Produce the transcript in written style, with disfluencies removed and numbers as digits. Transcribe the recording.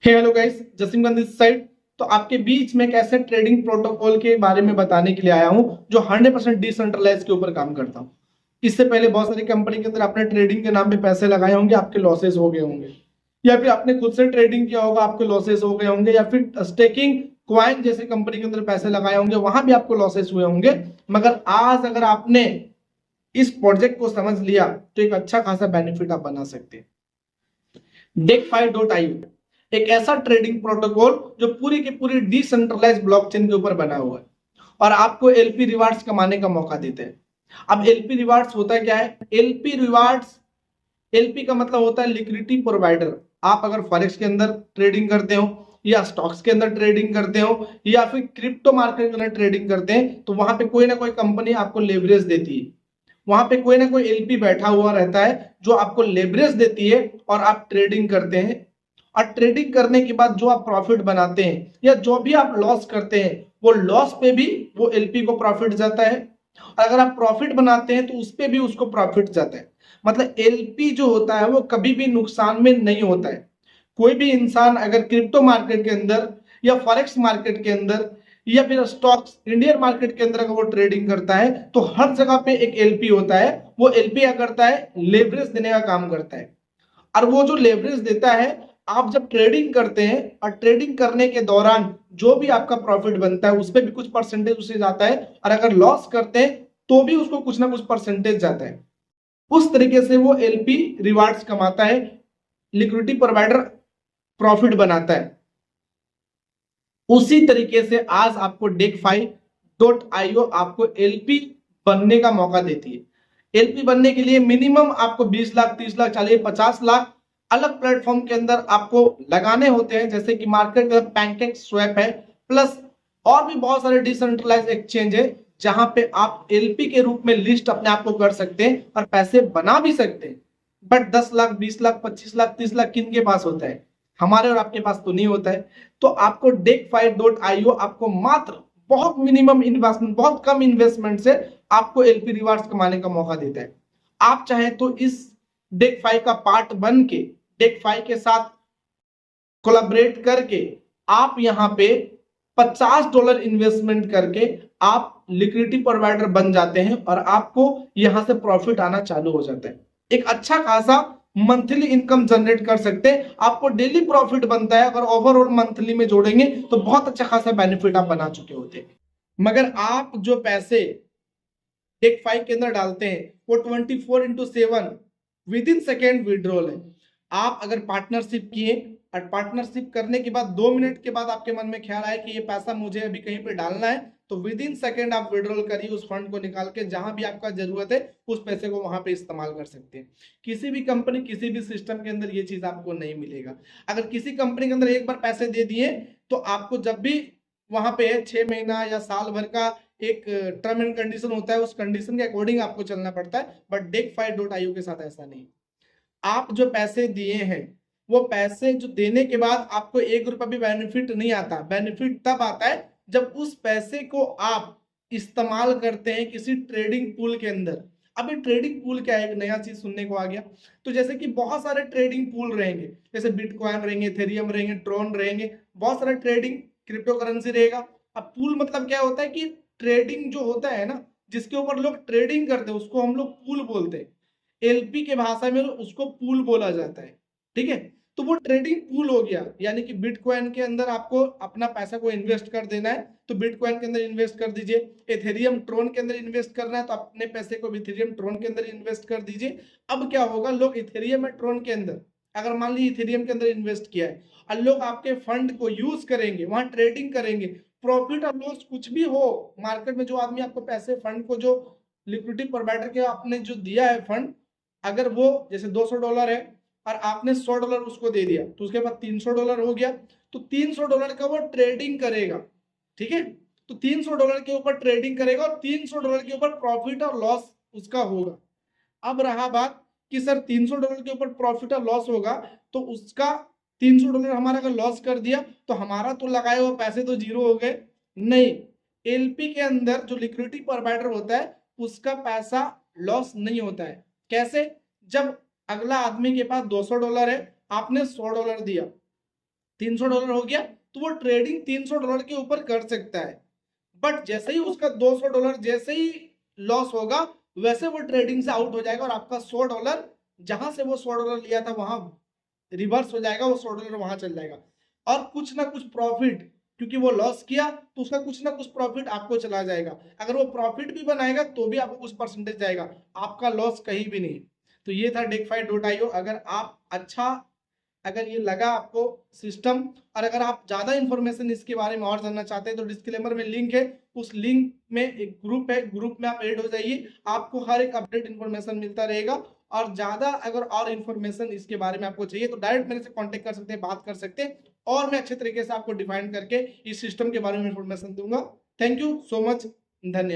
Hello guys, Jasim Ganj this side. तो आपके बीच में एक ऐसे ट्रेडिंग प्रोटोकॉल के बारे में बताने के लिए आया हूं जो 100% डिसेंट्रलाइज के ऊपर काम करता हूं। इससे पहले बहुत सारी कंपनी के अंदर आपने ट्रेडिंग के नाम पे पैसे लगाए होंगे, आपके लॉसेस हो गए होंगे, या फिर आपने खुद से ट्रेडिंग किया होगा, आपके लॉसेस हो गए होंगे, या फिर स्टेकिंग क्वाइन जैसे कंपनी के अंदर पैसे लगाए होंगे, वहां भी आपको लॉसेस हुए होंगे। मगर आज अगर आपने इस प्रोजेक्ट को समझ लिया तो एक अच्छा खासा बेनिफिट आप बना सकते हैं। DeFi.io एक ऐसा ट्रेडिंग प्रोटोकॉल जो पूरी की पूरी डिसेंट्रलाइज ब्लॉकचेन के ऊपर बना हुआ है और आपको एलपी रिवार्ड्स कमाने का मौका देते हैं। अब एलपी रिवार्ड्स होता है क्या है? एलपी रिवार्ड्स, एलपी का मतलब होता है लिक्विडिटी प्रोवाइडर। आप अगर फॉरेक्स के अंदर ट्रेडिंग करते हो या स्टॉक्स के अंदर ट्रेडिंग करते हो या फिर क्रिप्टो मार्केट के अंदर ट्रेडिंग करते हैं तो वहां पे कोई ना कोई कंपनी आपको लेवरेज देती है। वहां पे कोई ना कोई एलपी बैठा हुआ रहता है जो आपको लेवरेज देती है और आप ट्रेडिंग करते हैं। और ट्रेडिंग करने के बाद जो आप प्रॉफिट बनाते हैं या जो भी आप लॉस करते हैं वो लॉस पे भी वो एलपी को प्रॉफिट जाता है, और अगर आप प्रॉफिट बनाते हैं तो उस पे भी उसको प्रॉफिट जाता है। मतलब एलपी जो होता है वो कभी भी नुकसान में नहीं होता है। कोई भी इंसान अगर क्रिप्टो मार्केट के अंदर या फॉरेक्स मार्केट के अंदर या फिर स्टॉक्स इंडियन मार्केट के अंदर अगर वो ट्रेडिंग करता है तो हर जगह पे एक एलपी होता है। वो एलपी क्या करता है? लेवरेज देने का काम करता है। और वो जो लेवरेज देता है, आप जब ट्रेडिंग करते हैं और ट्रेडिंग करने के दौरान जो भी आपका प्रॉफिट बनता है उस पर भी कुछ परसेंटेज उसे जाता है, और अगर लॉस करते हैं तो भी उसको कुछ ना कुछ परसेंटेज जाता है। उस तरीके से वो एलपी रिवार्ड्स कमाता है, लिक्विडिटी प्रोवाइडर प्रॉफिट बनाता है। उसी तरीके से आज आपको DeFi.io आपको एलपी बनने का मौका देती है। एलपी बनने के लिए मिनिमम आपको 20 लाख, 30 लाख, 40, 50 लाख अलग प्लेटफॉर्म के अंदर आपको लगाने होते हैं, जैसे कि मार्केट में पैनकेक स्वैप है, प्लस और भी बहुत सारे डिसेंट्रलाइज एक्सचेंज है जहां पे आप एलपी के रूप में लिस्ट अपने आप को कर सकते हैं और पैसे बना भी सकते हैं। बट 10 लाख, 20 लाख, 25 लाख, 30 लाख किन के पास होता है? हमारे और आपके पास तो नहीं होता है। तो आपको DeFi.io आपको मात्र बहुत मिनिमम इन्वेस्टमेंट, बहुत कम इन्वेस्टमेंट से आपको एलपी रिवार्ड्स कमाने का मौका देता है। आप चाहे तो इस DeFi का पार्ट बन के DeFi के साथ कोलैबोरेट करके आप यहां पे $50 इन्वेस्टमेंट करके आप लिक्विडिटी प्रोवाइडर बन जाते हैं और आपको यहां से प्रॉफिट आना चालू हो जाता है। एक अच्छा खासा मंथली इनकम जनरेट कर सकते हैं। आपको डेली प्रॉफिट बनता है, अगर ओवरऑल मंथली में जोड़ेंगे तो बहुत अच्छा खासा बेनिफिट आप बना चुके होते हैं। मगर आप जो पैसे DeFi के अंदर डालते हैं वो 24/7 विद इन सेकेंड विड्रॉल है। आप अगर पार्टनरशिप किए और पार्टनरशिप करने के बाद 2 मिनट के बाद आपके मन में ख्याल आए कि ये पैसा मुझे अभी कहीं पे डालना है, तो विद इन सेकेंड आप विड्रॉल करिए उस फंड को निकाल के, जहां भी आपका जरूरत है उस पैसे को वहां पे इस्तेमाल कर सकते हैं। किसी भी कंपनी, किसी भी सिस्टम के अंदर ये चीज आपको नहीं मिलेगा। अगर किसी कंपनी के अंदर एक बार पैसे दे दिए तो आपको जब भी वहां पे 6 महीना या साल भर का एक टर्म एंड कंडीशन होता है, उस कंडीशन के अकॉर्डिंग आपको चलना पड़ता है। बट DeFi.io के साथ ऐसा नहीं। आप जो पैसे दिए हैं वो पैसे जो देने के बाद आपको ₹1 भी बेनिफिट नहीं आता। बेनिफिट तब आता है जब उस पैसे को आप इस्तेमाल करते हैं किसी ट्रेडिंग पूल के अंदर। अब ये ट्रेडिंग पूल क्या है? एक नया चीज सुनने को आ गया। तो जैसे कि बहुत सारे ट्रेडिंग पूल रहेंगे, जैसे बिटकॉइन रहेंगे, इथेरियम रहेंगे, ट्रोन रहेंगे, बहुत सारे ट्रेडिंग क्रिप्टो करेंसी रहेगा। अब पूल मतलब क्या होता है कि ट्रेडिंग जो होता है ना, जिसके ऊपर लोग ट्रेडिंग करते हैं उसको हम लोग पूल बोलते हैं। एलपी के भाषा में उसको पूल बोला जाता है। ठीक है, तो वो ट्रेडिंग पूल हो गया। यानी कि बिटकॉइन के अंदर आपको अपना पैसा को इन्वेस्ट कर देना है तो बिटकॉइन के अंदर इन्वेस्ट कर दीजिए। इथेरियम ट्रोन के अंदर इन्वेस्ट करना है तो अपने पैसे को इथेरियम ट्रोन के अंदर इन्वेस्ट कर दीजिए। अब क्या होगा, लोग इथेरियम और ट्रोन के अंदर, अगर मान लीजिए इथेरियम के अंदर इन्वेस्ट किया है और लोग आपके फंड को यूज करेंगे, वहां ट्रेडिंग करेंगे, प्रॉफिट और लॉस कुछ भी हो मार्केट में, जो आदमी आपको पैसे फंड को, जो लिक्विडिटी प्रोवाइडर के आपने जो दिया है फंड, अगर वो जैसे $200 है और आपने $100 उसको दे दिया तो उसके बाद $300 हो गया, तो $300 का वो ट्रेडिंग करेगा। ठीक है, तो $300 के ऊपर ट्रेडिंग करेगा और $300 के ऊपर प्रॉफिट और लॉस उसका होगा। अब रहा बात कि सर $300 के ऊपर प्रॉफिट और लॉस होगा तो उसका $300 हमारा अगर लॉस कर दिया तो हमारा तो लगाए हुए पैसे तो जीरो हो गए। नहीं, एलपी के अंदर जो लिक्विडिटी प्रोवाइडर होता है उसका पैसा लॉस नहीं होता है। कैसे? जब अगला आदमी के पास $200 है, आपने $100 दिया, $300 हो गया तो वो ट्रेडिंग $300 के ऊपर कर सकता है। बट जैसे ही उसका $200 जैसे ही लॉस होगा वैसे वो ट्रेडिंग से आउट हो जाएगा और आपका $100 जहां से वो $100 लिया था वहां रिवर्स हो जाएगा, वो $100 वहां चल जाएगा और कुछ ना कुछ प्रॉफिट, क्योंकि वो लॉस किया तो उसका कुछ ना कुछ प्रॉफिट आपको चला जाएगा। अगर वो प्रॉफिट भी बनाएगा तो भी आपको कुछ परसेंटेज जाएगा, आपका लॉस कहीं भी नहीं। तो ये था DeFi.io। अगर ये लगा आपको सिस्टम और अगर आप ज्यादा इंफॉर्मेशन इसके बारे में और जानना चाहते हैं तो डिस्क्लेमर में लिंक है, उस लिंक में एक ग्रुप है, ग्रुप में आप ऐड हो जाइए, आपको हर एक अपडेट इंफॉर्मेशन मिलता रहेगा। और ज्यादा अगर और इन्फॉर्मेशन इसके बारे में आपको चाहिए तो डायरेक्ट मेरे से कांटेक्ट कर सकते हैं, बात कर सकते हैं और मैं अच्छे तरीके से आपको डिफाइन करके इस सिस्टम के बारे में इंफॉर्मेशन दूंगा। थैंक यू सो मच, धन्यवाद।